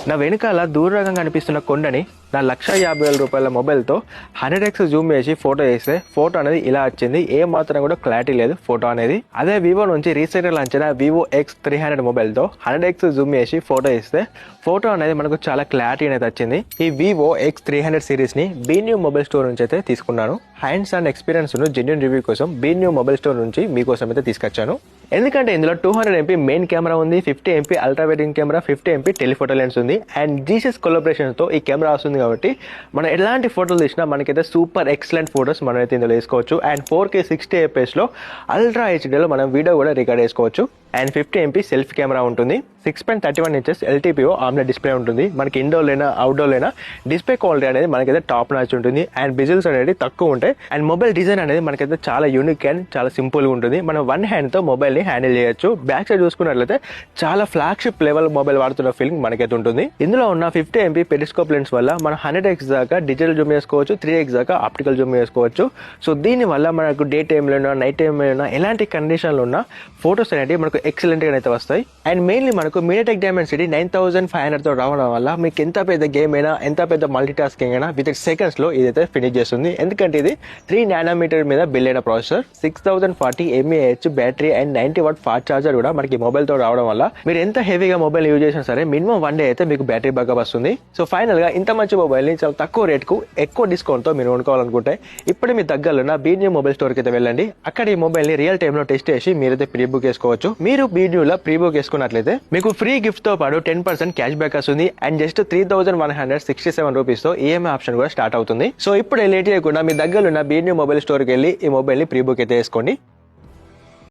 నా వెనకాల దూరంగా కనిపిస్తున్న కొండని నా 1,50,000 రూపాయల మొబైల్తో 100x జూమ్ చేసి ఫోటో వేస్తే ఫోటో అనేది ఇలా వచ్చింది. ఏ మాత్రం కూడా క్లారిటీ లేదు ఫోటో అనేది. అదే వివో నుంచి రీసెంట్ గా లాంచ్ అయిన వివో X300 మొబైల్తో 100x జూమ్ చేసి ఫోటో వేస్తే ఫోటో అనేది మనకు చాలా క్లారిటీ అనేది వచ్చింది. ఈ వివో X300 సిరీస్ ని బీన్యూ మొబైల్ స్టోర్ నుంచి అయితే తీసుకున్నాను. Hands and experience genuine review కోసం బీన్యూ మొబైల్ స్టోర్ నుంచి మీకోసం అయితే తీసుకొచ్చాను. ఎందుకంటే ఇందులో 200 MP మెయిన్ కెమెరా ఉంది, 50 MP ultra వైడింగ్ camera, 50 MP telephoto lens ఉంది అండ్ జీసస్ కొలాబరేషన్ తో ఈ కెమెరా వస్తుంది కాబట్టి మనం ఎలాంటి ఫోటోలు తీసినా మనకైతే సూపర్ ఎక్సలెంట్ ఫోటోస్ మనం అయితే ఇందులో వేసుకోవచ్చు. అండ్ 4K 60 fps లో అల్ట్రా హెచ్డీలో మనం వీడియో కూడా రికార్డ్ చేసుకోవచ్చు. అండ్ 50 MP సెల్ఫీ కెమెరా ఉంటుంది. 6.31 inches LTPO ఆమ్లెట్ డిస్ప్లే ఉంటుంది. మనకి ఇండోర్ అయినా అవుట్డోర్ అయినా డిస్ప్లే క్వాలిటీ అనేది మనకైతే టాప్ నాచ్ ఉంటుంది. అండ్ బిజిల్స్ అనేది తక్కువ ఉంటాయి. అండ్ మొబైల్ డిజైన్ అనేది మనకైతే చాలా యూనిక్ అండ్ చాలా సింపుల్ గా ఉంటుంది. మనం వన్ హ్యాండ్ తో మొబైల్ ని హ్యాండిల్ చేయొచ్చు. బ్యాక్ సైడ్ చూసుకున్నట్లయితే చాలా ఫ్లాగ్షిప్ లెవెల్ మొబైల్ వాడుతున్న ఫీలింగ్ మనకైతే ఉంటుంది. ఇందులో ఉన్న 50 MP పెరిస్కోప్ లెన్స్ వల్ల మనం 100x దాకా డిజిటల్ జూమ్ చేసుకోవచ్చు, 3x దాకా ఆప్టికల్ జూమ్ చేసుకోవచ్చు. సో దీని వల్ల మనకు డే టైంలో నైట్ టైంలో ఎలాంటి కండిషన్లో ఉన్న ఫోటోస్ అనేవి మనకు ఎక్సలెంట్ గా అయితే వస్తాయి. అండ్ మెయిన్లీ మనకు MediaTek Dimensity 9500 తో రావడం వల్ల మీకు ఎంత పెద్ద గేమ్ అయినా ఎంత పెద్ద మల్టీ టాస్కింగ్ అయినా విత్ సెకండ్స్ లో ఇదైతే ఫినిష్ చేస్తుంది. ఎందుకంటే ఇది 3 nm మీద బిల్డ్ అయిన processor, 6040 mAh battery and 90 watt fast charger కూడా మనకి మొబైల్ తో రావడం వల్ల మీరు ఎంత హెవీగా మొబైల్ యూజ్ చేసినా సరే మినిమం 1 day అయితే మీకు బ్యాటరీ బ్యాకప్ వస్తుంది. సో ఫైనల్ గా ఇంత మంచి మొబైల్ ని చాలా తక్కువ రేట్ కు ఎక్కువ డిస్కౌంట్ తో మీరు కొనుక్కోవాలనుకుంటే ఇప్పుడే మీ దగ్గరలో ఉన్న బీన్యూ మొబైల్ స్టోర్ కి అయితే వెళ్ళండి. అక్కడ ఈ మొబైల్ ని రియల్ టైమ్ లో టెస్ట్ చేసి మీరైతే ప్రీ బుక్ చేసుకోవచ్చు. మీరు బీన్యూలో ప్రీ బుక్ చేసుకున్నట్లయితే మీకు ఫ్రీ గిఫ్ట్ తో పాటు 10% క్యాష్ బ్యాక్ వస్తుంది. అండ్ జస్ట్ 3,167 రూపీస్ తో ఈఎంఐ ఆప్షన్ కూడా స్టార్ట్ అవుతుంది. సో ఇప్పుడు లేట్ చేయకుండా మీ దగ్గర ఉన్న బీన్యూ మొబైల్ స్టోర్ కి వెళ్ళి ఈ మొబైల్ ని ప్రీ బుక్ అయితే చేసుకోండి.